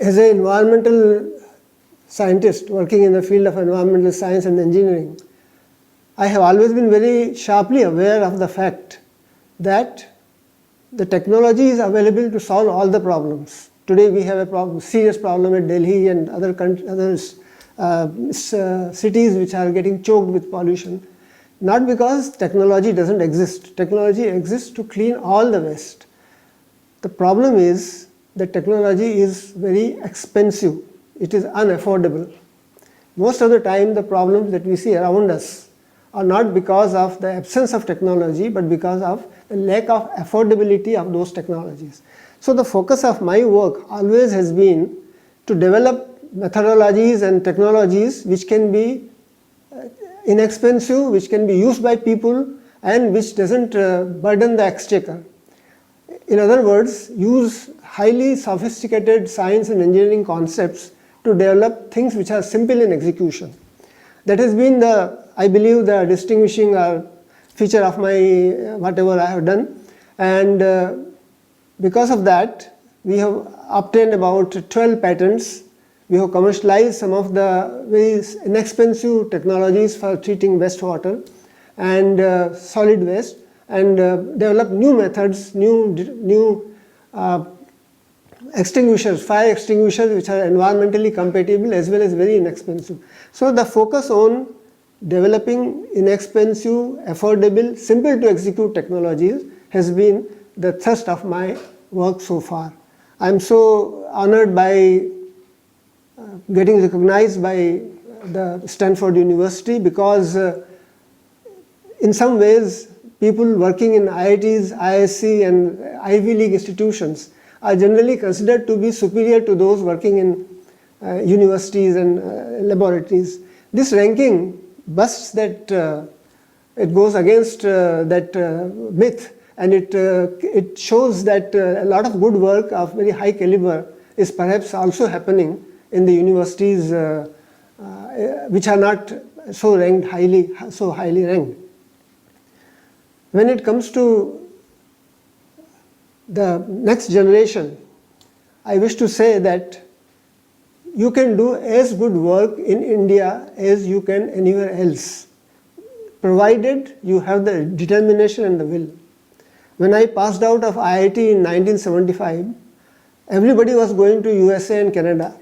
As an environmental scientist working in the field of environmental science and engineering, I have always been very sharply aware of the fact that the technology is available to solve all the problems. Today we have a serious problem at Delhi and other cities which are getting choked with pollution. Not because technology doesn't exist. Technology exists to clean all the waste. The problem is that technology is very expensive. It is unaffordable. Most of the time the problems that we see around us are not because of the absence of technology, but because of the lack of affordability of those technologies. So the focus of my work always has been to develop methodologies and technologies which can be inexpensive, which can be used by people, and which doesn't burden the exchequer. In other words, use highly sophisticated science and engineering concepts to develop things which are simple in execution. That has been I believe, the distinguishing feature of my whatever I have done. And because of that, we have obtained about 12 patents. We have commercialized some of the very inexpensive technologies for treating wastewater and solid waste, and developed new methods, new extinguishers, fire extinguishers which are environmentally compatible as well as very inexpensive. So the focus on developing inexpensive, affordable, simple to execute technologies has been the thrust of my work so far. I am so honored by getting recognized by the Stanford University, because in some ways people working in IITs, ISC and Ivy League institutions are generally considered to be superior to those working in universities and laboratories. This ranking busts that, it goes against that myth, and it shows that a lot of good work of very high caliber is perhaps also happening in the universities which are not so highly ranked. When it comes to the next generation, I wish to say that you can do as good work in India as you can anywhere else, provided you have the determination and the will. When I passed out of IIT in 1975, everybody was going to USA and Canada.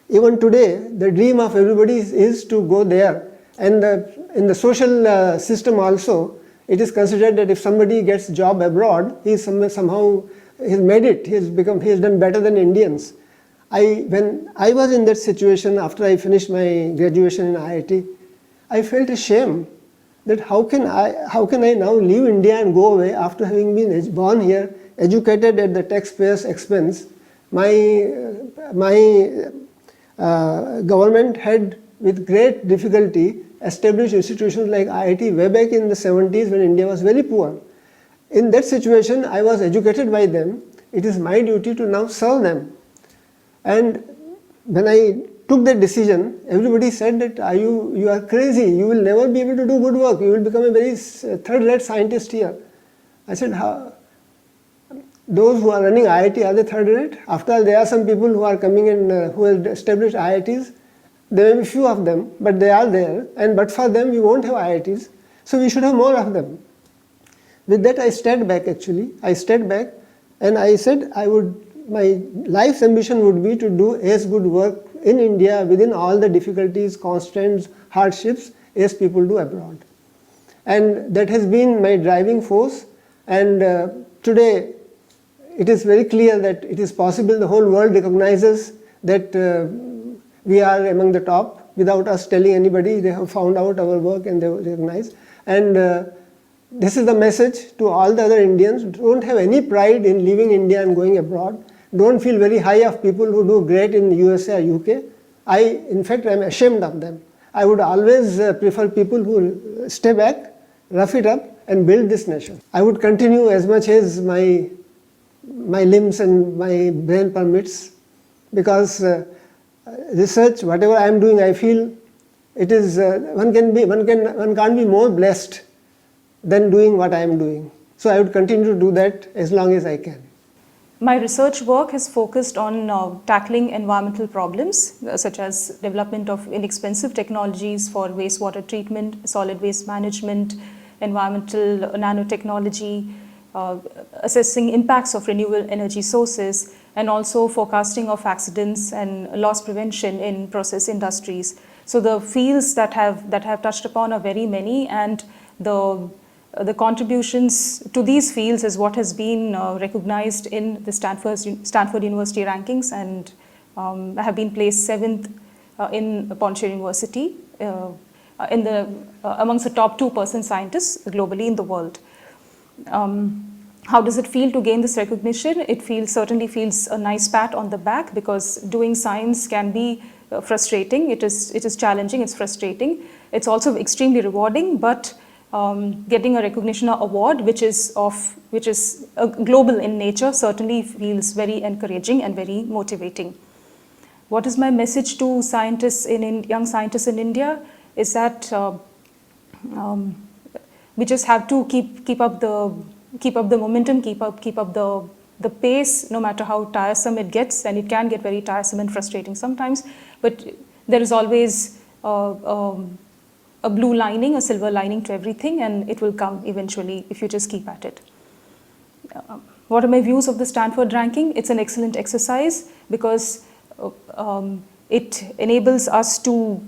Even today, the dream of everybody is to go there. And in the social system also, it is considered that if somebody gets a job abroad, somehow he's made it, he has done better than Indians. When I was in that situation after I finished my graduation in IIT, I felt ashamed that how can I now leave India and go away after having been born here, educated at the taxpayer's expense. My government had with great difficulty established institutions like IIT way back in the 70s when India was very poor. In that situation, I was educated by them. It is my duty to now serve them. And when I took that decision, everybody said that you are crazy, you will never be able to do good work, you will become a very third-rate scientist here. I said, how? Those who are running IIT, are they third-rate? After all, there are some people who are coming in who have established IITs. There may be few of them, but they are there, and but for them we won't have IITs, so we should have more of them. With that I stepped back actually. I stepped back and I said my life's ambition would be to do as good work in India within all the difficulties, constraints, hardships as people do abroad. And that has been my driving force, and today it is very clear that it is possible. The whole world recognizes that we are among the top without us telling anybody. They have found out our work and they recognize. And this is the message to all the other Indians. Don't have any pride in leaving India and going abroad. Don't feel very high of people who do great in USA or UK. In fact, I am ashamed of them. I would always prefer people who stay back, rough it up and build this nation. I would continue as much as my limbs and my brain permits, because research, whatever I am doing, I feel it is one can't be more blessed than doing what I am doing. So I would continue to do that as long as I can. My research work has focused on tackling environmental problems such as development of inexpensive technologies for wastewater treatment, solid waste management, environmental nanotechnology, assessing impacts of renewable energy sources, and also forecasting of accidents and loss prevention in process industries. So the fields that have touched upon are very many, and the contributions to these fields is what has been recognized in the Stanford University rankings, and have been placed 7th in Pondicherry University amongst the top 2% scientists globally in the world. How does it feel to gain this recognition? It certainly feels a nice pat on the back, because doing science can be frustrating. It is challenging, it's frustrating. It's also extremely rewarding, but getting a recognition or award which is global in nature certainly feels very encouraging and very motivating. What is my message to young scientists in India is that we just have to keep up the momentum, keep up the pace, no matter how tiresome it gets, and it can get very tiresome and frustrating sometimes, but there is always a blue lining, a silver lining to everything, and it will come eventually if you just keep at it. What are my views of the Stanford ranking? It's an excellent exercise because it enables us to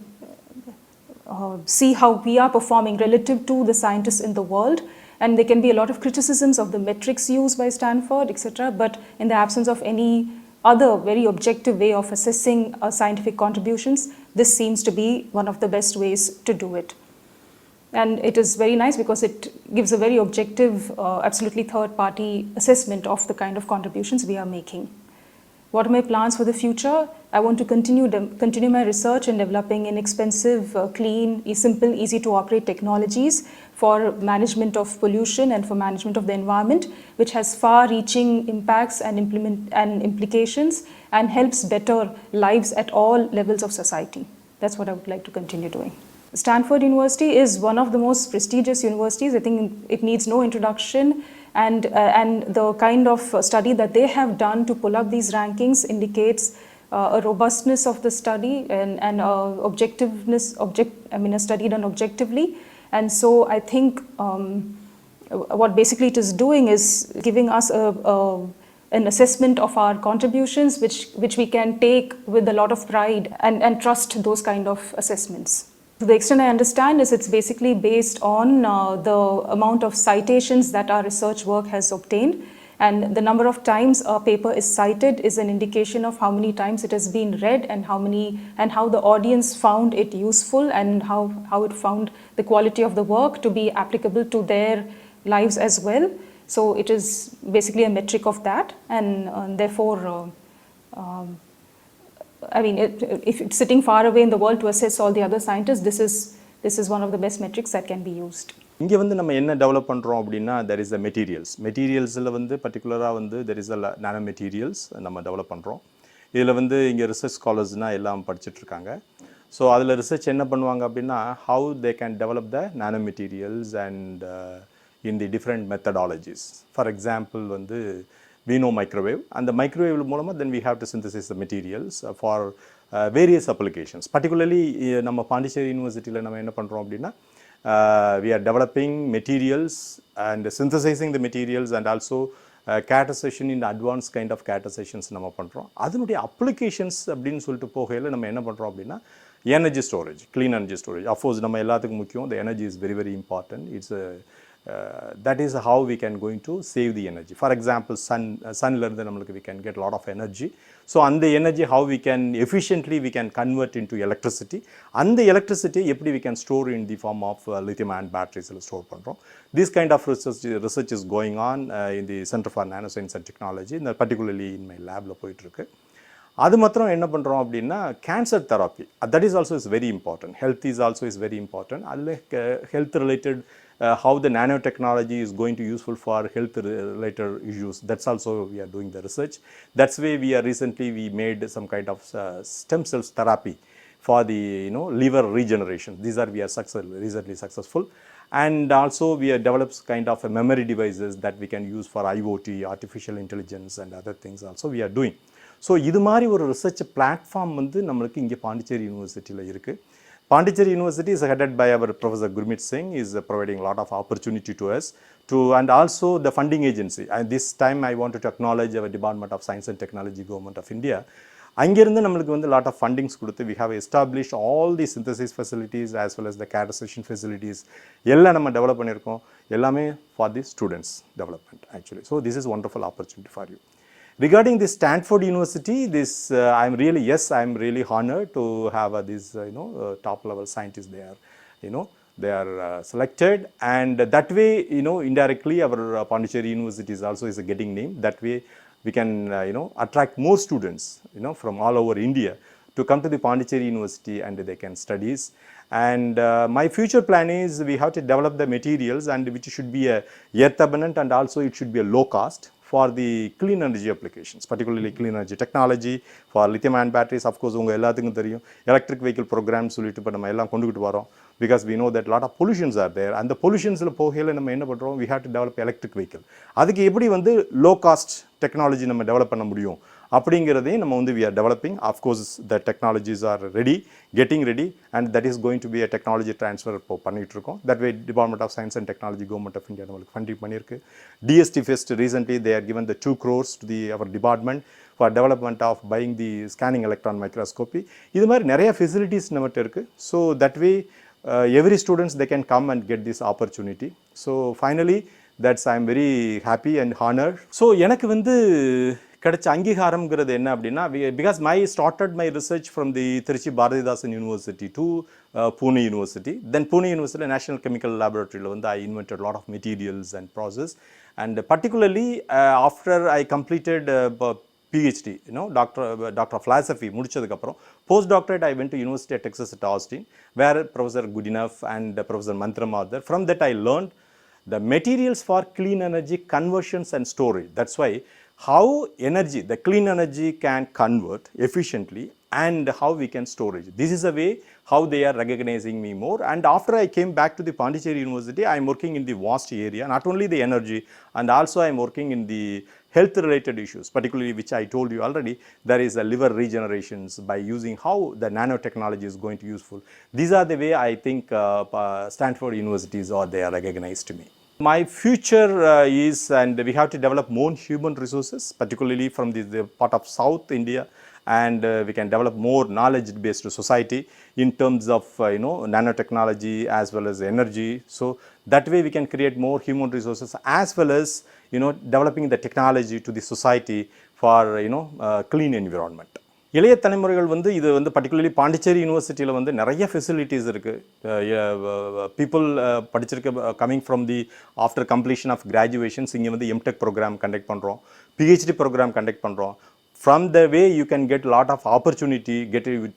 see how we are performing relative to the scientists in the world, and there can be a lot of criticisms of the metrics used by Stanford, etc., but in the absence of any other very objective way of assessing scientific contributions, this seems to be one of the best ways to do it. And it is very nice because it gives a very objective, absolutely third-party assessment of the kind of contributions we are making. What are my plans for the future? I want to continue my research in developing inexpensive, clean, simple, easy-to-operate technologies for management of pollution and for management of the environment, which has far-reaching impacts and implications, and helps better lives at all levels of society. That's what I would like to continue doing. Stanford University is one of the most prestigious universities. I think it needs no introduction, and the kind of study that they have done to pull up these rankings indicates a robustness of the study and objectiveness. A study done objectively, and so I think what basically it is doing is giving us an assessment of our contributions, which we can take with a lot of pride and trust those kind of assessments. To the extent I understand is it's basically based on the amount of citations that our research work has obtained, and the number of times a paper is cited is an indication of how many times it has been read, and how the audience found it useful, and how it found the quality of the work to be applicable to their lives as well. So it is basically a metric of that, and therefore if it's sitting far away in the world to assess all the other scientists, this is one of the best metrics that can be used. இங்கே வந்து நம்ம என்ன develop பண்ணுறோம் அப்படின்னா, there is a மெட்டீரியல்ஸில் வந்து பர்டிகுலராக வந்து there is a nano materials நம்ம டெவலப் பண்ணுறோம். இதில் வந்து இங்கே ரிசர்ச் ஸ்காலர்ஸ்னால் எல்லாம் படிச்சுட்ருக்காங்க. ஸோ அதில் ரிசர்ச் என்ன பண்ணுவாங்க அப்படின்னா, how they can develop the nano materials and in the different methodologies. For example வந்து we know microwave, and the microwave மூலமாக then we have to synthesize the materials for various applications. Particularly நம்ம பாண்டிச்சேரி யூனிவர்சிட்டியில் நம்ம என்ன பண்ணுறோம் அப்படின்னா, we are developing materials and synthesizing the materials, and also categorization in advanced kind of categorizations நம்ம பண்ணுறோம். அதனுடைய அப்ளிகேஷன்ஸ் அப்படின்னு சொல்லிட்டு போகையில் நம்ம என்ன பண்ணுறோம் அப்படின்னா, energy storage, clean energy storage. Of course நம்ம எல்லாத்துக்கும் முக்கியம், the energy is very very important. It's that is how we can going to save the energy. For example, sunல இருந்து நம்மளுக்கு we can get a lot of energy. So அந்த energy how we can efficiently we can convert into electricity. அந்த electricity எப்படி we can store in the form of lithium ion batteries store பண்ணுறோம். This kind of research is going on in the Center for Nanoscience and Technology, particularly in my labல போயிட்டு இருக்கு. அது மாத்திரம் என்ன பண்ணுறோம் அப்படின்னா, cancer therapy, that is also is very important. Health is also is very important. அதில் health related how the nanotechnology is going to useful for health related issues. That's also we are doing the research. That's why we are recently we made some kind of stem cells therapy for the liver regeneration. These are we are recently successful. And also we have developed kind of a memory devices that we can use for IoT, artificial intelligence and other things also we are doing. So இது மாதிரி ஒரு research platform வந்து நம்மளுக்கு இங்கே பாண்டிச்சேரி யூனிவர்சிட்டியில் இருக்குது. Pondicherry University is headed by our Professor Gurmeet Singh, is providing a lot of opportunity to us, and also the funding agency. And this time I wanted to acknowledge our Department of Science and Technology, Government of India. அங்கேருந்து நம்மளுக்கு வந்து lot of fundings கொடுத்து we have established all the synthesis facilities as well as the characterization facilities எல்லாம் நம்ம develop பண்ணியிருக்கோம், எல்லாமே for the students development actually. So this is wonderful opportunity for you. Regarding this Stanford University, this I'm really honored to have this top level scientists there. They are selected, and that way indirectly our Pondicherry University is also getting name. That way we can attract more students from all over India to come to the Pondicherry University and they can studies. And my future plan is we have to develop the materials and which should be a earth abundant and also it should be a low cost for the clean energy applications, particularly clean energy technology for lithium ion batteries. Of course unga ellathukkum theriyum electric vehicle program solittu pa nama ellam kondukittu varom, because we know that lot of pollutions are there, and the pollutions la pogela nama enna pandrom, we have to develop electric vehicle. Adukku eppadi vandu low cost technology nama develop panna mudiyum அப்படிங்கிறதையும் நம்ம வந்து we are developing. Of course the technologies are getting ready, and that is going to be a technology transfer இப்போ பண்ணிட்டு இருக்கோம். That way Department of Science and Technology, Government of India நம்மளுக்கு funding பண்ணியிருக்கு. DST Fest recently they are given the 2 crores to our department for development of buying the scanning electron microscopy. இது மாதிரி நிறைய facilities நம்மகிட்ட இருக்கு. So that way every students they can come and get this opportunity. So finally that's I am very happy and honored. So எனக்கு வந்து கிடைச்ச அங்கீகாரம்ங்கிறது என்ன அப்படின்னா, because started my research from the Trichy Bharathidasan University to Pune University. Then Pune University National Chemical Laboratory வந்து I invented a lot of materials and process, and particularly after I completed PhD, Doctor of Philosophy முடிச்சதுக்கு அப்புறம் post doctorate I went to University of Texas at Austin, where Professor Goodenough and Professor Mantram are there. From that I learned the materials for clean energy conversions and storage. That's why how energy, the clean energy can convert efficiently and how we can storage. This is a way how they are recognizing me more. And after I came back to the Pondicherry University, I am working in the vast area, not only the energy, and also I am working in the health related issues, particularly which I told you already, there is a liver regenerations by using how the nanotechnology is going to useful. These are the way I think Stanford universities are, they are recognized to me. My future is, and we have to develop more human resources, particularly from the part of South India, and we can develop more knowledge based society in terms of nanotechnology as well as energy. So that way we can create more human resources as well as developing the technology to the society for clean environment. இளைய தலைமுறைகள் வந்து இது வந்து particularly Pondicherry யூனிவர்சிட்டியில் வந்து நிறைய facilities இருக்குது. People படிச்சிருக்க coming from the after completion of graduations இங்கே வந்து எம்டெக் ப்ரோக்ராம் கண்டக்ட் பண்ணுறோம், PhD ப்ரோக்ராம் கண்டக்ட் பண்ணுறோம். From the way you can get lot of opportunity,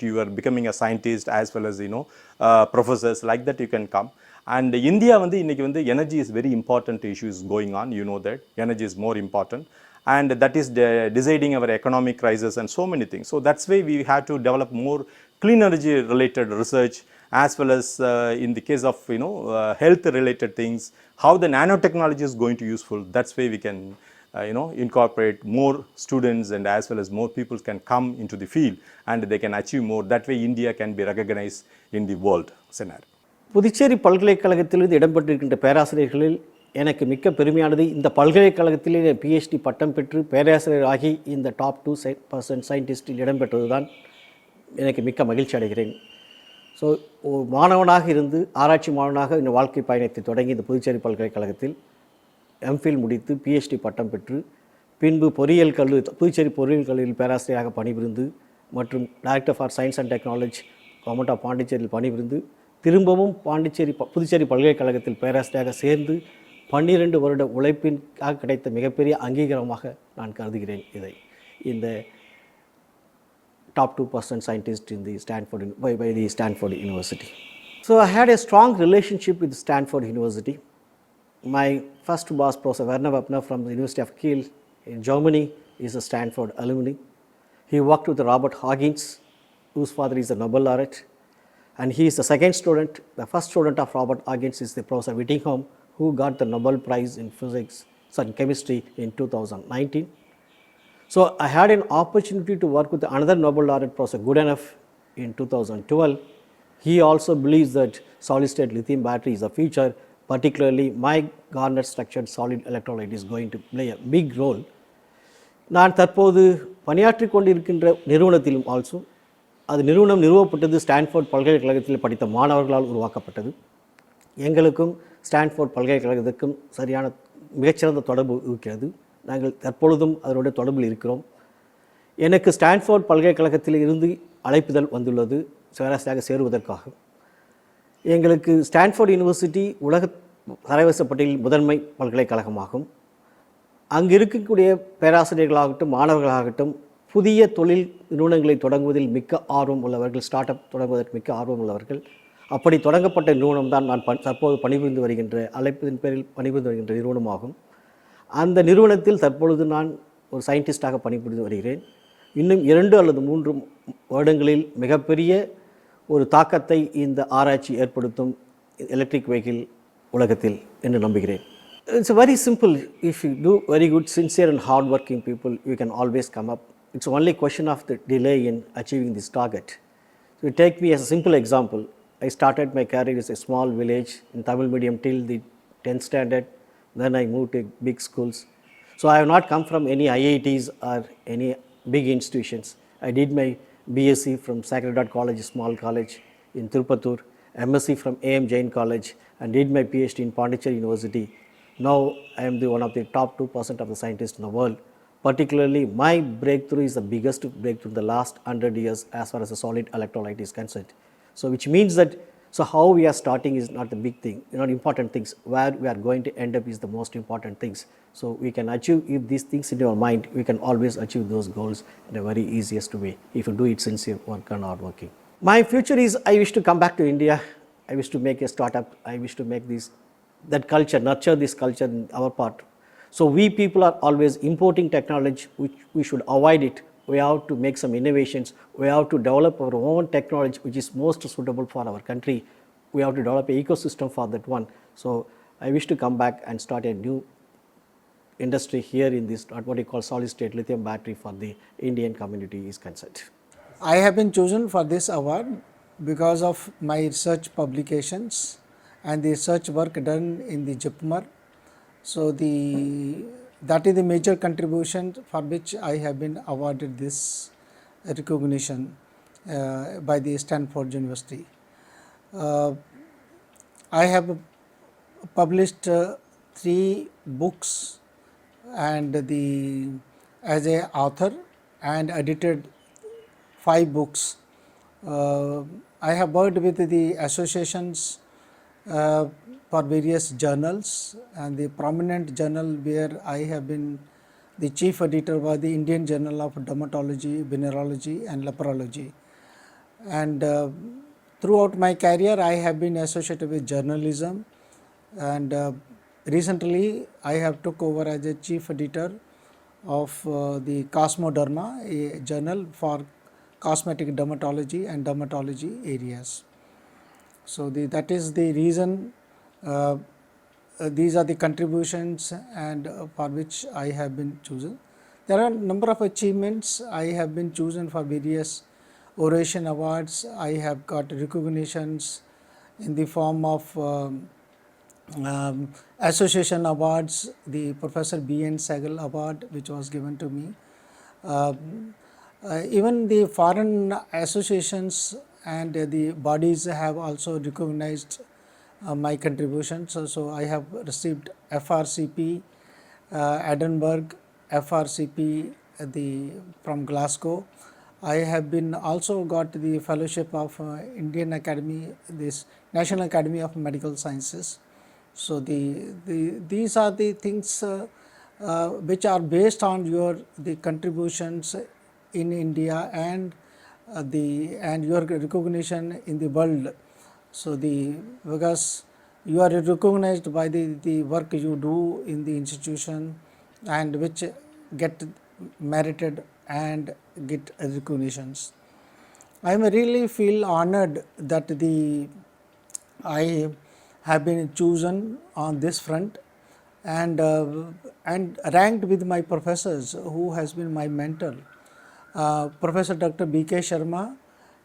you are becoming a scientist as well as professors like that you can come. And India வந்து இன்னைக்கு வந்து energy is very important issue is going on, that energy is more important. And that is deciding our economic crisis and so many things. So that's why we have to develop more clean energy related research, as well as in the case of health related things, how the nanotechnology is going to useful. That's why we can incorporate more students and as well as more people can come into the field and they can achieve more. That way India can be recognized in the world scenario. Puducherry பல்கலைக்கழகத்திலிருந்து இடம்பெற்றிருக்கின்ற பேராசிரியர்களில் எனக்கு மிக்க பெருமையானது இந்த பல்கலைக்கழகத்திலே PhD பட்டம் பெற்று பேராசிரியர் ஆகி இந்த top 2% சயின்டிஸ்டில் இடம்பெற்றது தான் எனக்கு மிக்க மகிழ்ச்சி அடைகிறேன். ஸோ மாணவனாக இருந்து ஆராய்ச்சி மாணவனாக இந்த வாழ்க்கை பயணத்தை தொடங்கி இந்த புதுச்சேரி பல்கலைக்கழகத்தில் எம்ஃபில் முடித்து PhD பட்டம் பெற்று பின்பு புதுச்சேரி பொறியியல் கல்லூரியில் பேராசிரியராக பணிபுரிந்து மற்றும் director for science and technology government of பாண்டிச்சேரியில் பணிபுரிந்து திரும்பவும் புதுச்சேரி பல்கலைக்கழகத்தில் பேராசிரியராக சேர்ந்து 12 வருட உழைப்பிற்காக கிடைத்த மிகப்பெரிய அங்கீகாரமாக நான் கருதுகிறேன் இதை. இந்த top 2% scientist in the by the Stanford University. So I had a strong relationship with Stanford University. My first boss, Professor Werner Wapner from the University of Kiel in Germany, is a Stanford alumni. He worked with Robert Huggins, whose father is a Nobel laureate. And he is the second student. The first student of Robert Huggins is the Professor Whittingham, who got the Nobel Prize in chemistry in 2019. So I had an opportunity to work with another Nobel laureate, Professor Goodenough, in 2012. He also believes that solid-state lithium battery is the future. Particularly, my garnet structured solid electrolyte is going to play a big role. நான் தற்போது பணியாற்றிக் கொண்டிருக்கின்ற நிறுவனத்திலும் also, அது நிறுவப்பட்டது Stanford பல்கலைக்கழகத்தில் படித்த மாணவர்களால் உருவாக்கப்பட்டது. எங்களுக்கும் ஸ்டான்ஃபோர்ட் பல்கலைக்கழகத்திற்கும் சரியான மிகச்சிறந்த தொடர்பு இருக்கிறது. நாங்கள் தற்பொழுதும் அதனுடைய தொடர்பில் இருக்கிறோம். எனக்கு ஸ்டான்ஃபோர்ட் பல்கலைக்கழகத்தில் இருந்து அழைப்புதல் வந்துள்ளது பேராசிரியராக சேருவதற்காக. எங்களுக்கு ஸ்டான்ஃபோர்ட் யூனிவர்சிட்டி உலக தரவரிசை பட்டியலில் முதன்மை பல்கலைக்கழகமாகும். அங்கு இருக்கக்கூடிய பேராசிரியர்களாகட்டும் மாணவர்களாகட்டும் புதிய தொழில் நிறுவனங்களை தொடங்குவதில் மிக்க ஆர்வம் உள்ளவர்கள், ஸ்டார்ட் அப் தொடங்குவதற்கு மிக்க ஆர்வம் உள்ளவர்கள். அப்படி தொடங்கப்பட்ட நிறுவனம் தான் நான் தற்போது பணிபுரிந்து வருகின்ற அழைப்பின் பேரில் பணிபுரிந்து வருகின்ற நிறுவனமாகும். அந்த நிறுவனத்தில் தற்பொழுது நான் ஒரு சயின்டிஸ்டாக பணிபுரிந்து வருகிறேன். இன்னும் 2 அல்லது 3 வருடங்களில் மிகப்பெரிய ஒரு தாக்கத்தை இந்த ஆராய்ச்சி ஏற்படுத்தும் எலக்ட்ரிக் வெஹிக்கிள் உலகத்தில் என்று நம்புகிறேன். It's very simple. If you do very good, sincere and hard-working people, you can always come up. It's only question of the delay in achieving this target. So you take me as a simple example. I started my career as a small village in Tamil medium till the 10th standard. Then I moved to big schools. So I have not come from any IITs or any big institutions. I did my BSc from Sacred Heart College, small college in Tirupattur, MSc from AM Jain College, and did my PhD in Pondicherry University. Now I am one of the top 2% of the scientists in the world. Particularly, my breakthrough is the biggest breakthrough in the last 100 years as far as the solid electrolyte is concerned. So which means that, so how we are starting is not the big thing, not important things. Where we are going to end up is the most important things. So we can achieve, if these things in your mind, we can always achieve those goals in a very easiest way if you do it sincere work and hard working. My future is, I wish to come back to India. I wish to make a startup. I wish to make that culture, nurture this culture in our part. So we people are always importing technology, which we should avoid it. We have to make some innovations. We have to develop our own technology, which is most suitable for our country. We have to develop an ecosystem for that one. So I wish to come back and start a new industry here in this, what we call solid state lithium battery for the Indian community is concerned. I have been chosen for this award because of my research publications and the research work done in the JIPMER. So that is the major contribution for which I have been awarded this recognition by the Stanford University. I have published 3 books and as a author and edited 5 books. I have worked with the associations for various journals, and the prominent journal where I have been the chief editor was the Indian Journal of Dermatology, Venereology and Leprology. And throughout my career I have been associated with journalism, and recently I have took over as a chief editor of the Cosmoderma, a journal for cosmetic dermatology and dermatology areas. So that is the reason, these are the contributions and for which I have been chosen. There are a number of achievements. I have been chosen for various oration awards. I have got recognitions in the form of association awards, the Professor B.N. Sehgal Award, which was given to me. Even the foreign associations and the bodies have also recognized my contributions. So I have received FRCP Edinburgh, FRCP from Glasgow. I have been also got the fellowship of Indian Academy, this National Academy of Medical Sciences. So these are the things which are based on the contributions in India and your recognition in the world. So because you are recognized by the work you do in the institution and which get merited and get recognitions. I really feel honored that I have been chosen on this front and ranked with my professors who has been my mentor. Professor Dr. B.K. Sharma,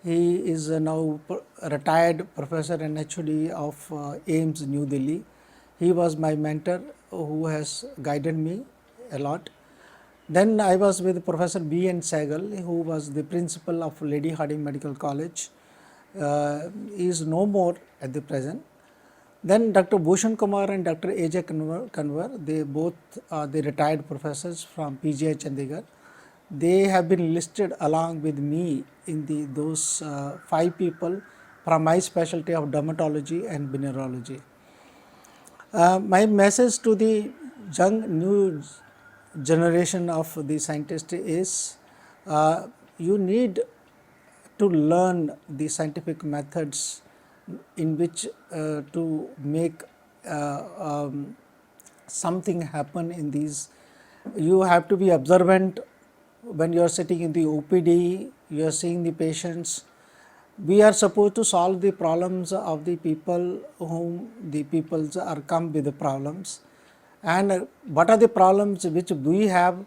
he is now retired professor and HOD of AIIMS New Delhi. He was my mentor who has guided me a lot. Then I was with Professor B.N. Sehgal, who was the principal of Lady Hardinge Medical College. He is no more at the present. Then Dr. Bhushan Kumar and Dr. A.J. Kanwar, they both are the retired professors from PGI Chandigarh. They have been listed along with me in those 5 people from my specialty of dermatology and venereology. My message to the young new generation of the scientists is you need to learn the scientific methods in which to make something happen in these. You have to be observant when you are sitting in the OPD, you are seeing the patients. We are supposed to solve the problems of the people whom the people are come with the problems. And what are the problems which we have,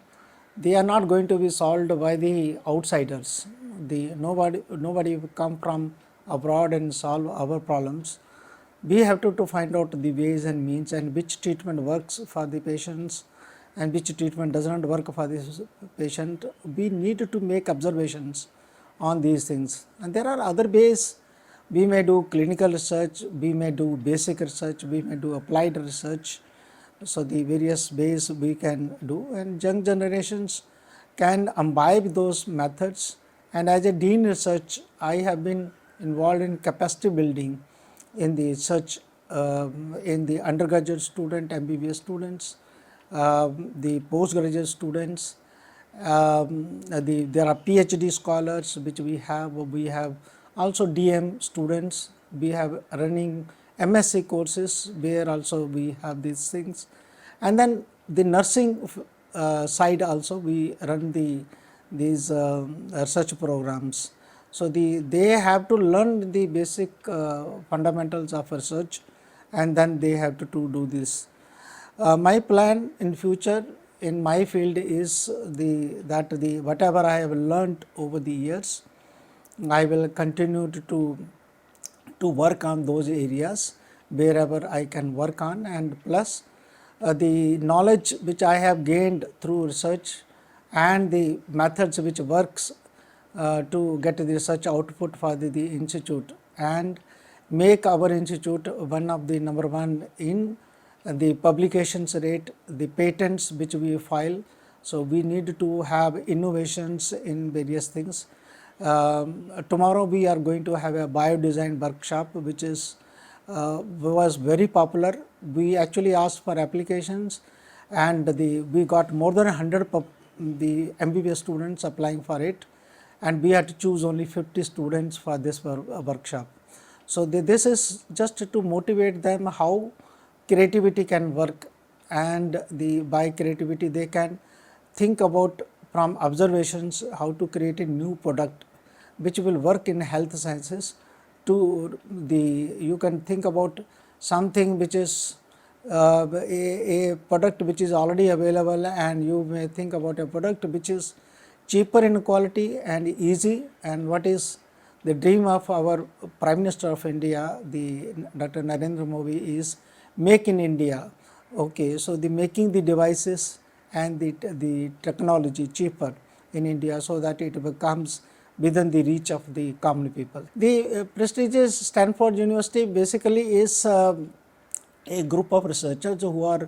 they are not going to be solved by the outsiders. Nobody will come from abroad and solve our problems. We have to find out the ways and means and which treatment works for the patients and which treatment does not work for this patient. We need to make observations on these things. And there are other ways. We may do clinical research, we may do basic research, we may do applied research. So the various ways we can do, and young generations can imbibe those methods. And as a dean research, I have been involved in capacity building in the research in the undergraduate student, MBBS students, the postgraduate students. There are PhD scholars which we have also DM students, we have running MSc courses where also we have these things. And then the nursing side also we run these research programs. So they have to learn the basic fundamentals of research, and then they have to do this. My plan in future in my field is that whatever I have learned over the years, I will continue to work on those areas wherever I can work on, and plus the knowledge which I have gained through research and the methods which works to get the research output for the institute and make our institute one of the number 1 in the publications rate, the patents which we file. So we need to have innovations in various things. Tomorrow we are going to have a biodesign workshop which was very popular. We actually asked for applications, and we got more than 100 the MBBS students applying for it, and we had to choose only 50 students for this workshop. So this is just to motivate them how creativity can work, and by creativity they can think about from observations how to create a new product which will work in health sciences. You can think about something which is a product which is already available, and you may think about a product which is cheaper in quality and easy. And what is the dream of our Prime Minister of India, Dr. Narendra Modi, is make in India. Okay, so making the devices and the technology cheaper in India so that it becomes within the reach of the common people. The prestigious Stanford University basically is a group of researchers who are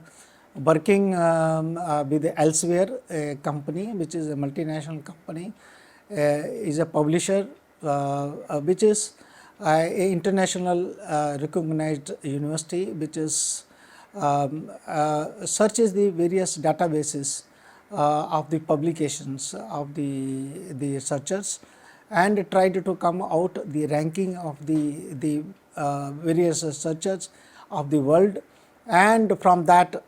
working with Elsevier, a company which is a multinational company, is a publisher which is an international recognized university which is searches the various databases of the publications of the researchers and tried to come out the ranking of the various researchers of the world. And from that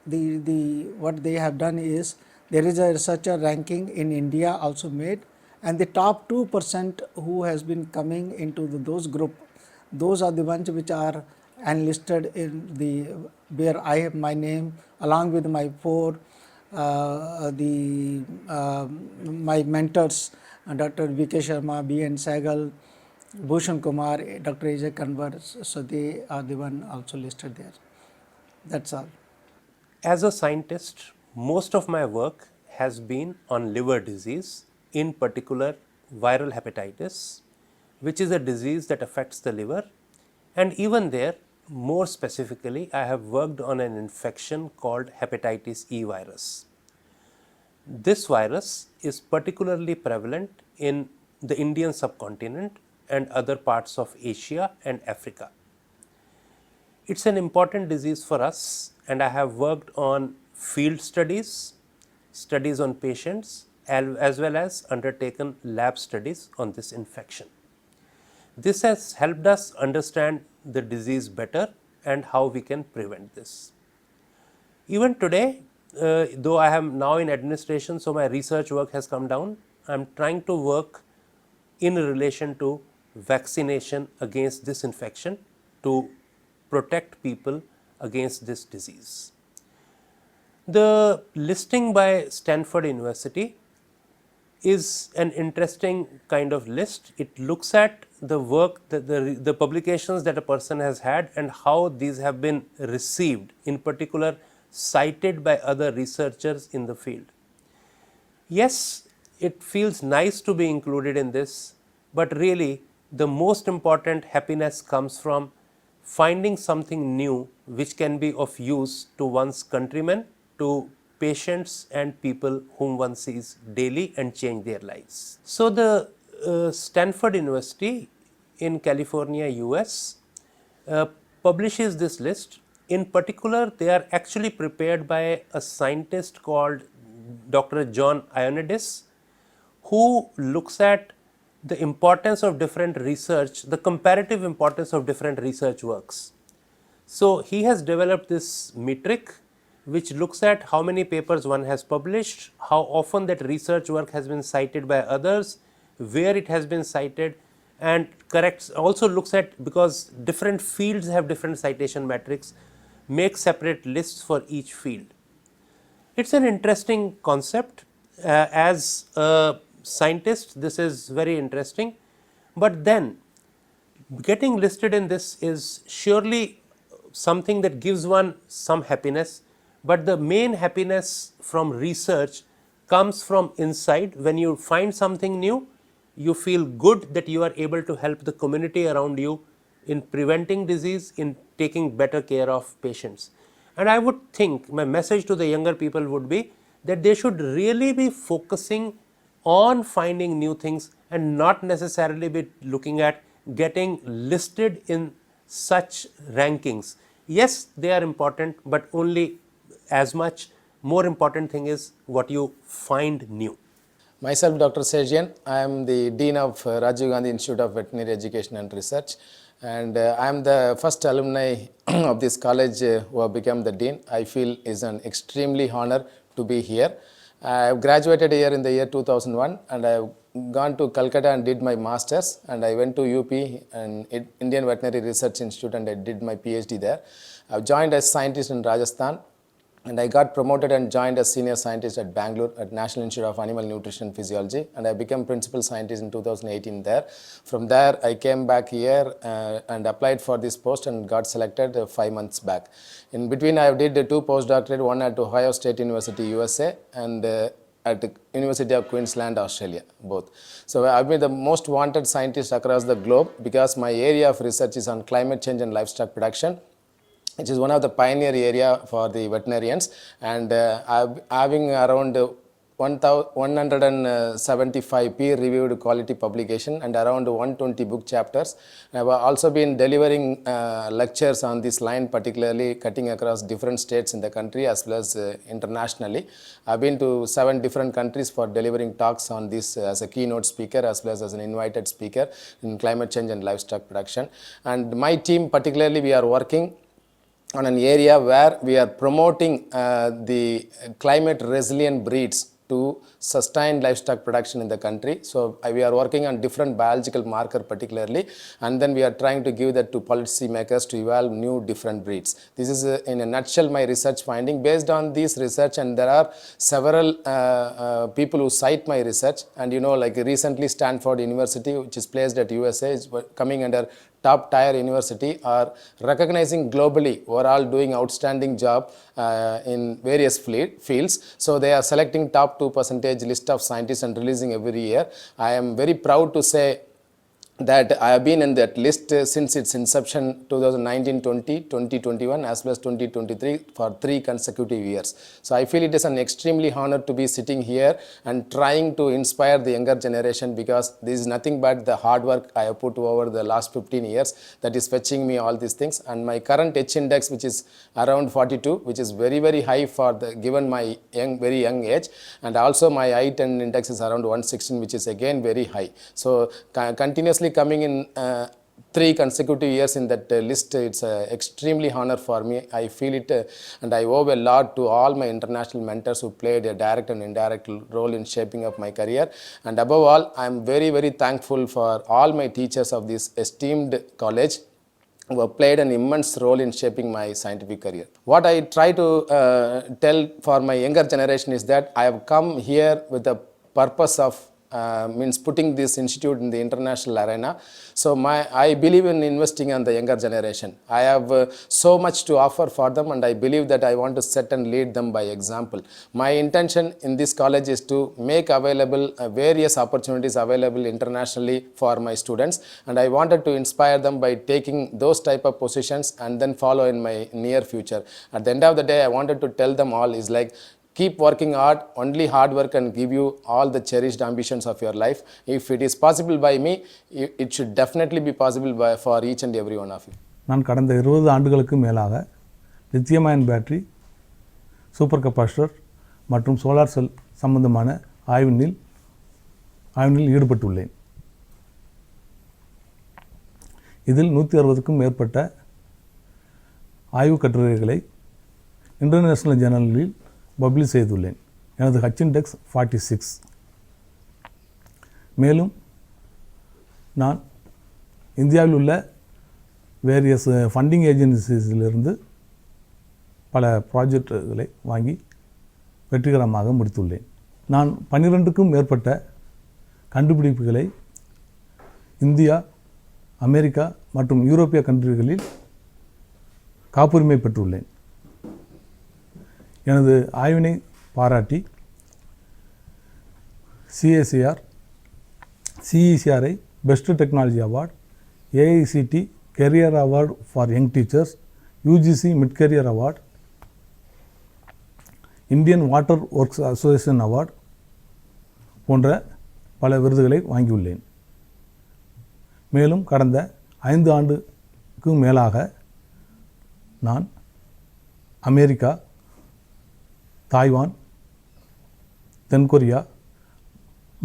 what they have done is there is a researcher ranking in India also made, and the top 2% who has been coming into those group, those are the ones which are enlisted in the, where I have my name along with my four my mentors, Dr. V.K. Sharma, B.N. Sehgal, Bhushan Kumar, Dr. 𝐃𝐃 𝐏𝐔𝐃𝐬𝐿, so they are the one also listed there. That's all. As a scientist, most of my work has been on liver disease, in particular viral hepatitis, which is a disease that affects the liver. And even there, more specifically, I have worked on an infection called hepatitis E virus. This virus is particularly prevalent in the Indian subcontinent and other parts of Asia and Africa. It's an important disease for us, and I have worked on field studies, studies on patients, as well as undertaken lab studies on this infection. This has helped us understand the disease better and how we can prevent this. Even today, though I am now in administration, so my research work has come down, I am trying to work in relation to vaccination against this infection to protect people against this disease. The listing by Stanford University is an interesting kind of list. It looks at the work, the publications that a person has had and how these have been received, in particular cited by other researchers in the field. Yes, it feels nice to be included in this, but really the most important happiness comes from finding something new which can be of use to one's countrymen, to patients and people whom one sees daily and change their lives. So the Stanford University in California, US publishes this list. In particular, they are actually prepared by a scientist called Dr. John Ioannidis, who looks at the importance of different research, the comparative importance of different research works. So he has developed this metric which looks at how many papers one has published, how often that research work has been cited by others, where it has been cited, and also looks at, because different fields have different citation metrics, make separate lists for each field. It's an interesting concept. As a scientist, this is very interesting, but then getting listed in this is surely something that gives one some happiness, but the main happiness from research comes from inside. When you find something new, you feel good that you are able to help the community around you in preventing disease, in taking better care of patients. And I would think my message to the younger people would be that they should really be focusing on finding new things and not necessarily be looking at getting listed in such rankings. Yes, they are important, but only as much. More important thing is what you find new. Myself, Dr. Sergian. I am the Dean of Rajiv Gandhi Institute of Veterinary Education and Research, and I am the first alumni of this college who have become the Dean. I feel is an extremely honor to be here. I have graduated here in the year 2001, and I have gone to Calcutta and did my masters, and I went to UP and Indian Veterinary Research Institute, and I did my PhD there. I have joined as scientist in Rajasthan, and I got promoted and joined as senior scientist at Bangalore at National Institute of Animal Nutrition and Physiology, and I became principal scientist in 2018 there. From there, I came back here and applied for this post and got selected 5 months back. In between, I did 2 postdoctorate, one at Ohio State University, USA, and at the University of Queensland, Australia, both. So I've been the most wanted scientist across the globe because my area of research is on climate change and livestock production, which is one of the pioneer area for the veterinarians, and having around 175 peer-reviewed quality publication and around 120 book chapters. I have also been delivering lectures on this line, particularly cutting across different states in the country as well as internationally. I've been to 7 different countries for delivering talks on this as a keynote speaker as well as an invited speaker in climate change and livestock production. And my team particularly, we are working on an area where we are promoting the climate resilient breeds to sustain livestock production in the country. So we are working on different biological marker particularly, and then we are trying to give that to policy makers to evolve new different breeds. This is in a nutshell my research finding. Based on this research, and there are several people who cite my research, and like recently Stanford University, which is placed at USA, is coming under top tier university, are recognizing globally who are all doing outstanding job in various fields. So they are selecting top 2% list of scientists and releasing every year. I am very proud to say that I have been in that list since its inception 2019-20, 2021 as well as 2023 for 3 consecutive years. So I feel it is an extremely honor to be sitting here and trying to inspire the younger generation, because this is nothing but the hard work I have put over the last 15 years that is fetching me all these things. And my current H index, which is around 42, which is very, very high for the given my very young age, and also my height and index is around 116, which is again very high. So continuously coming in 3 consecutive years in that list, it's extremely honor for me. I feel it, and I owe a lot to all my international mentors who played a direct and indirect role in shaping up my career. And above all, I am very, very thankful for all my teachers of this esteemed college who have played an immense role in shaping my scientific career. What I try to tell for my younger generation is that I have come here with the purpose of means putting this institute in the international arena. So I believe in investing on the younger generation. I have so much to offer for them, and I believe that I want to set and lead them by example. My intention in this college is to make available various opportunities available internationally for my students, and I wanted to inspire them by taking those type of positions and then follow in my near future. At the end of the day, I wanted to tell them all is like, keep working hard. Only hard work can give you all the cherished ambitions of your life. If it is possible by me, it should definitely be possible for each and every one of you. நான் கடந்த 20 ஆண்டுகளுக்கு மேலாக lithium ion battery, super capacitor மற்றும் solar cell சம்பந்தமான ஆய்வினில் ஈடுபட்டுள்ளேன். இதில் 160க்கும் மேற்பட்ட ஆய்வுக் கட்டுரைகளை இன்டர்நேஷனல் ஜேர்னலில் பப்ளிஷ் செய்துள்ளேன். எனது H இண்டெக்ஸ் 46. மேலும் நான் இந்தியாவில் உள்ள வேரியஸ் ஃபண்டிங் ஏஜென்சிஸிலிருந்து பல ப்ராஜெக்டுகளை வாங்கி வெற்றிகரமாக முடித்துள்ளேன். நான் 12க்கும் மேற்பட்ட கண்டுபிடிப்புகளை இந்தியா, அமெரிக்கா மற்றும் யூரோப்பிய கண்ட்ரிகளில் காப்புரிமை பெற்றுள்ளேன். எனது ஆய்வினை பாராட்டி CECRI best technology award, AICT career award for young teachers, UGC mid career award, Indian water works association award போன்ற பல விருதுகளை வாங்கியுள்ளேன். மேலும் கடந்த 5 ஆண்டுக்கும் மேலாக நான் அமெரிக்கா, தாய்வான், தென்கொரியா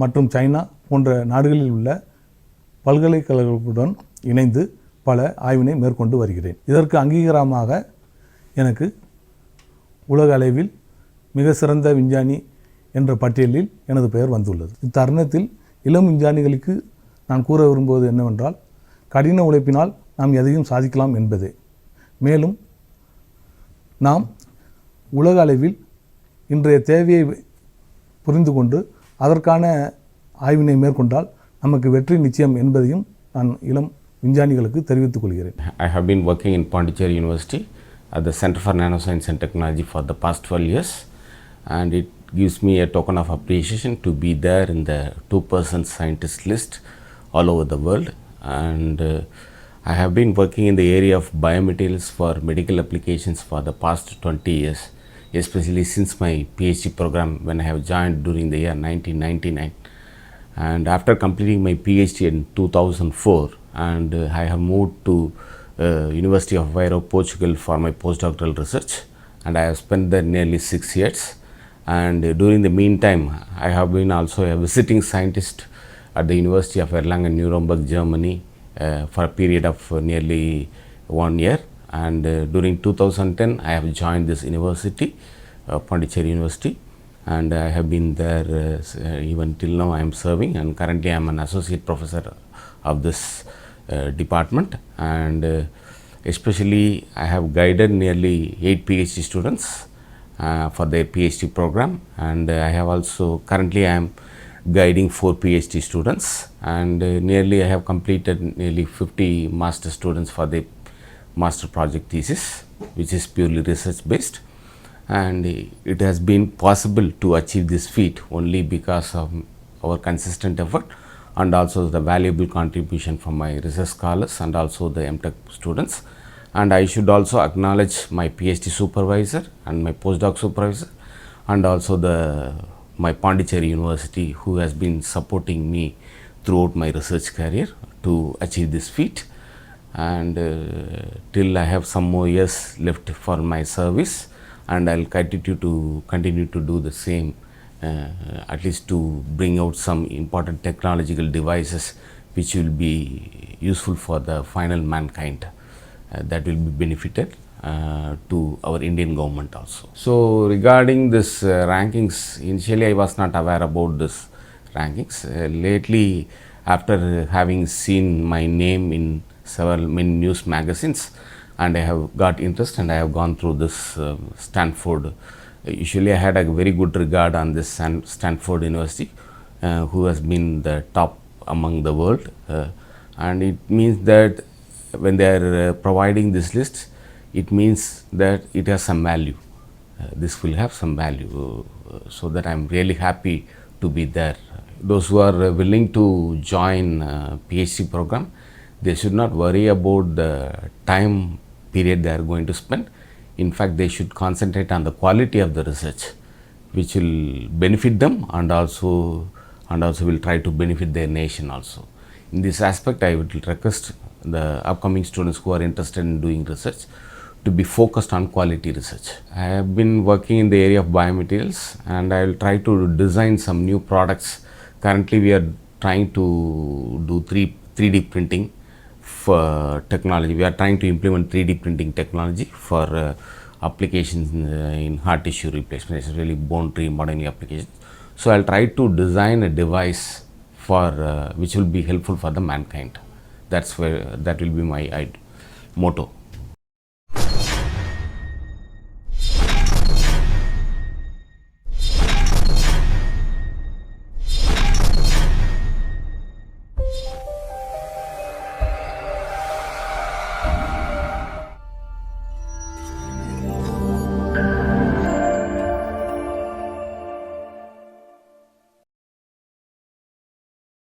மற்றும் சைனா போன்ற நாடுகளில் உள்ள பல்கலைக்கழகங்களுடன் இணைந்து பல ஆய்வினை மேற்கொண்டு வருகிறேன். இதற்கு அங்கீகாரமாக எனக்கு உலக அளவில் மிக சிறந்த விஞ்ஞானி என்ற பட்டியலில் எனது பெயர் வந்துள்ளது. இத்தருணத்தில் இளம் விஞ்ஞானிகளுக்கு நான் கூற விரும்புவது என்னவென்றால், கடின உழைப்பினால் நாம் எதையும் சாதிக்கலாம் என்பதே. மேலும் நாம் உலக அளவில் இன்றைய தேவையை புரிந்து கொண்டு அதற்கான ஆய்வினை மேற்கொண்டால் நமக்கு வெற்றி நிச்சயம் என்பதையும் நான் இளம் விஞ்ஞானிகளுக்கு தெரிவித்துக் கொள்கிறேன். I have been working in Pondicherry University at the Center for Nanoscience and Technology for the past 12 years, and it gives me a token of appreciation to be there in the 2% scientist list all over the world. And I have been working in the area of biomaterials for medical applications for the past 20 years, especially since my PhD program when I have joined during the year 1999. And after completing my PhD in 2004, and I have moved to University of Aveiro, Portugal for my postdoctoral research, and I have spent there nearly 6 years. And during the meantime, I have been also a visiting scientist at the University of Erlangen-Nuremberg, Germany for a period of nearly 1 year. And during 2010, I have joined this university, Pondicherry University, and I have been there even till now I am serving, and currently I am an associate professor of this department, and especially I have guided nearly 8 PhD students for their PhD program, and I have also currently I am guiding 4 PhD students, and nearly I have completed nearly 50 master students for the master project thesis, which is purely research based, and it has been possible to achieve this feat only because of our consistent effort and also the valuable contribution from my research scholars and also the MTech students. And I should also acknowledge my PhD supervisor and my postdoc supervisor, and also my Pondicherry University, who has been supporting me throughout my research career to achieve this feat. And till I have some more years left for my service, and I'll continue to do the same, at least to bring out some important technological devices which will be useful for the final mankind, that will be benefited to our Indian government also. So regarding this rankings, initially I was not aware about this rankings. Lately, after having seen my name in many news magazines, and I have got interest, and I have gone through this Stanford. Usually I had a very good regard on this Stanford University, who has been the top among the world, and it means that when they are providing this list, it means that it has some value. This will have some value, so that I am really happy to be there. Those who are willing to join PhD program, they should not worry about the time period they are going to spend. In fact, they should concentrate on the quality of the research, which will benefit them, and also will try to benefit their nation also. In this aspect, I would request the upcoming students who are interested in doing research to be focused on quality research. I have been working in the area of biomaterials, and I will try to design some new products. Currently, we are trying to do 3D printing for technology. We are trying to implement 3D printing technology for applications in hard tissue replacement, especially bone remodeling applications. So I'll try to design a device for which will be helpful for the mankind. That will be my motto.